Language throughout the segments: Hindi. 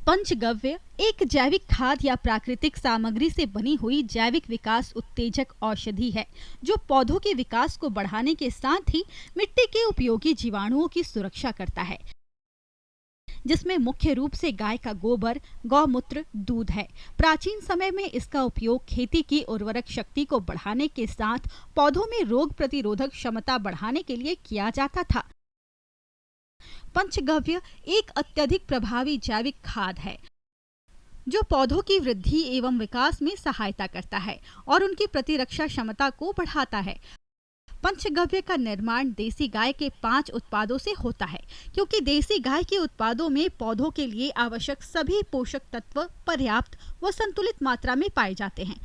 पंचगव्य एक जैविक खाद या प्राकृतिक सामग्री से बनी हुई जैविक विकास उत्तेजक औषधि है जो पौधों के विकास को बढ़ाने के साथ ही मिट्टी के उपयोगी जीवाणुओं की सुरक्षा करता है, जिसमें मुख्य रूप से गाय का गोबर, गौमूत्र, दूध है। प्राचीन समय में इसका उपयोग खेती की उर्वरक शक्ति को बढ़ाने के साथ पौधों में रोग प्रतिरोधक क्षमता बढ़ाने के लिए किया जाता था। पंचगव्य एक अत्यधिक प्रभावी जैविक खाद है जो पौधों की वृद्धि एवं विकास में सहायता करता है और उनकी प्रतिरक्षा क्षमता को बढ़ाता है। पंचगव्य का निर्माण देसी गाय के 5 उत्पादों से होता है, क्योंकि देसी गाय के उत्पादों में पौधों के लिए आवश्यक सभी पोषक तत्व पर्याप्त व संतुलित मात्रा में पाए जाते हैं।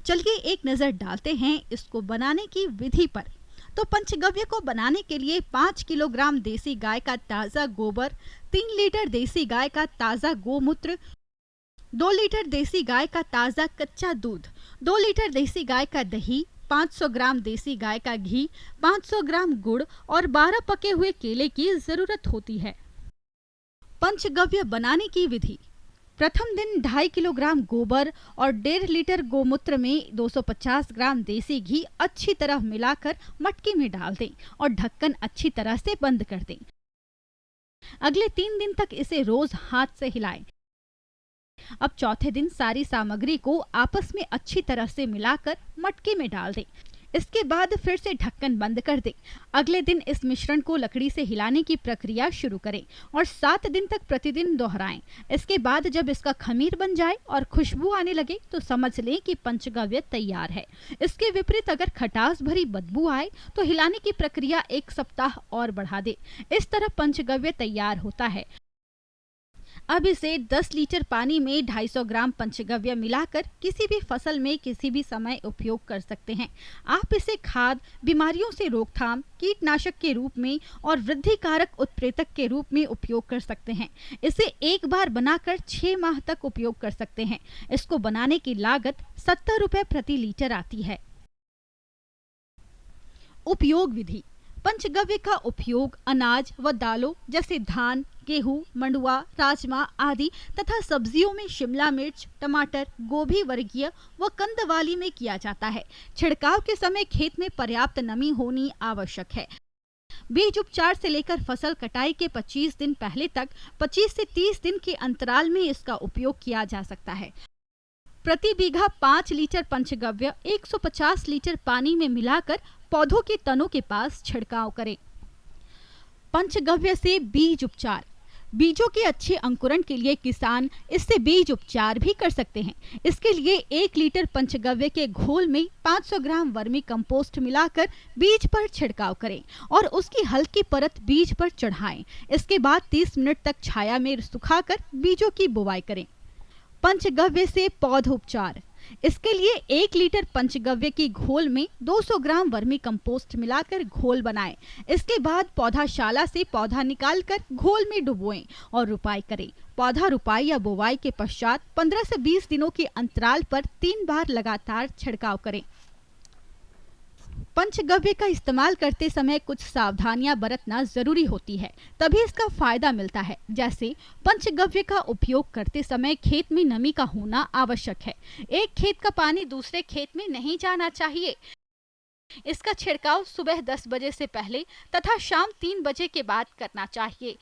चलिए एक नजर डालते हैं इसको बनाने की विधि पर। तो पंचगव्य को बनाने के लिए 5 किलोग्राम देसी गाय का ताज़ा गोबर, 3 लीटर देसी गाय का ताज़ा गोमूत्र, 2 लीटर देसी गाय का ताज़ा कच्चा दूध, 2 लीटर देसी गाय का दही, 500 ग्राम देसी गाय का घी, 500 ग्राम गुड़ और 12 पके हुए केले की जरूरत होती है। पंचगव्य बनाने की विधि। प्रथम दिन 2.5 किलोग्राम गोबर और 1.5 लीटर गोमूत्र में 250 ग्राम देसी घी अच्छी तरह मिलाकर मटकी में डाल दें और ढक्कन अच्छी तरह से बंद कर दें। अगले 3 दिन तक इसे रोज हाथ से हिलाएं। अब चौथे दिन सारी सामग्री को आपस में अच्छी तरह से मिलाकर मटकी में डाल दें। इसके बाद फिर से ढक्कन बंद कर दें। अगले दिन इस मिश्रण को लकड़ी से हिलाने की प्रक्रिया शुरू करें और 7 दिन तक प्रतिदिन दोहराएं। इसके बाद जब इसका खमीर बन जाए और खुशबू आने लगे तो समझ लें कि पंचगव्य तैयार है। इसके विपरीत अगर खटास भरी बदबू आए तो हिलाने की प्रक्रिया 1 सप्ताह और बढ़ा दें। इस तरह पंचगव्य तैयार होता है। अब इसे 10 लीटर पानी में 250 ग्राम पंचगव्य मिलाकर किसी भी फसल में किसी भी समय उपयोग कर सकते हैं। आप इसे खाद, बीमारियों से रोकथाम, कीटनाशक के रूप में और वृद्धि कारक उत्प्रेरक के रूप में उपयोग कर सकते हैं। इसे एक बार बनाकर 6 माह तक उपयोग कर सकते हैं। इसको बनाने की लागत 70 रुपये प्रति लीटर आती है। उपयोग विधि। पंचगव्य का उपयोग अनाज व दालों जैसे धान, गेहूं, मंडुआ, राजमा आदि तथा सब्जियों में शिमला मिर्च, टमाटर, गोभी वर्गीय व कंदवाली में किया जाता है। छिड़काव के समय खेत में पर्याप्त नमी होनी आवश्यक है। बीज उपचार से लेकर फसल कटाई के 25 दिन पहले तक 25 से 30 दिन के अंतराल में इसका उपयोग किया जा सकता है। प्रति बीघा 5 लीटर पंचगव्य 150 लीटर पानी में मिलाकर पौधों के तनों के पास छिड़काव करें। पंचगव्य से बीज उपचार। बीजों के अच्छे अंकुरण के लिए किसान इससे बीज उपचार भी कर सकते हैं। इसके लिए 1 लीटर पंचगव्य के घोल में 500 ग्राम वर्मी कंपोस्ट मिलाकर बीज पर छिड़काव करें और उसकी हल्की परत बीज पर चढ़ाएं। इसके बाद 30 मिनट तक छाया में सुखाकर बीजों की बुवाई करें। पंचगव्य से पौधोपचार। इसके लिए 1 लीटर पंचगव्य की घोल में 200 ग्राम वर्मी कंपोस्ट मिलाकर घोल बनाएं। इसके बाद पौधाशाला से पौधा निकालकर घोल में डुबोएं और रुपाई करें। पौधा रुपाई या बुवाई के पश्चात 15 से 20 दिनों के अंतराल पर 3 बार लगातार छिड़काव करें। पंचगव्य का इस्तेमाल करते समय कुछ सावधानियां बरतना जरूरी होती है, तभी इसका फायदा मिलता है। जैसे पंचगव्य का उपयोग करते समय खेत में नमी का होना आवश्यक है। एक खेत का पानी दूसरे खेत में नहीं जाना चाहिए। इसका छिड़काव सुबह 10 बजे से पहले तथा शाम 3 बजे के बाद करना चाहिए।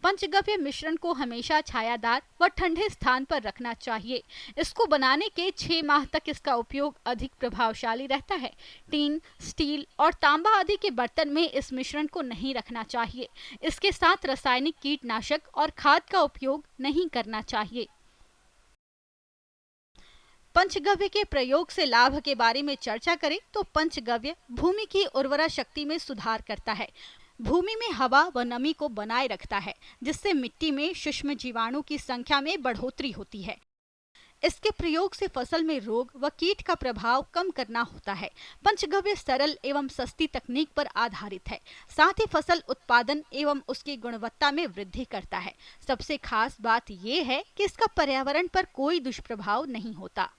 पंचगव्य मिश्रण को हमेशा छायादार व ठंडे स्थान पर रखना चाहिए। इसको बनाने के 6 माह तक इसका उपयोग अधिक प्रभावशाली रहता है। टीन, स्टील और तांबा आदि के बर्तन में इस मिश्रण को नहीं रखना चाहिए। इसके साथ रासायनिक कीटनाशक और खाद का उपयोग नहीं करना चाहिए। पंचगव्य के प्रयोग से लाभ के बारे में चर्चा करें तो पंचगव्य भूमि की उर्वरा शक्ति में सुधार करता है। भूमि में हवा व नमी को बनाए रखता है, जिससे मिट्टी में सूक्ष्म जीवाणु की संख्या में बढ़ोतरी होती है। इसके प्रयोग से फसल में रोग व कीट का प्रभाव कम करना होता है। पंचगव्य सरल एवं सस्ती तकनीक पर आधारित है, साथ ही फसल उत्पादन एवं उसकी गुणवत्ता में वृद्धि करता है। सबसे खास बात यह है कि इसका पर्यावरण पर कोई दुष्प्रभाव नहीं होता।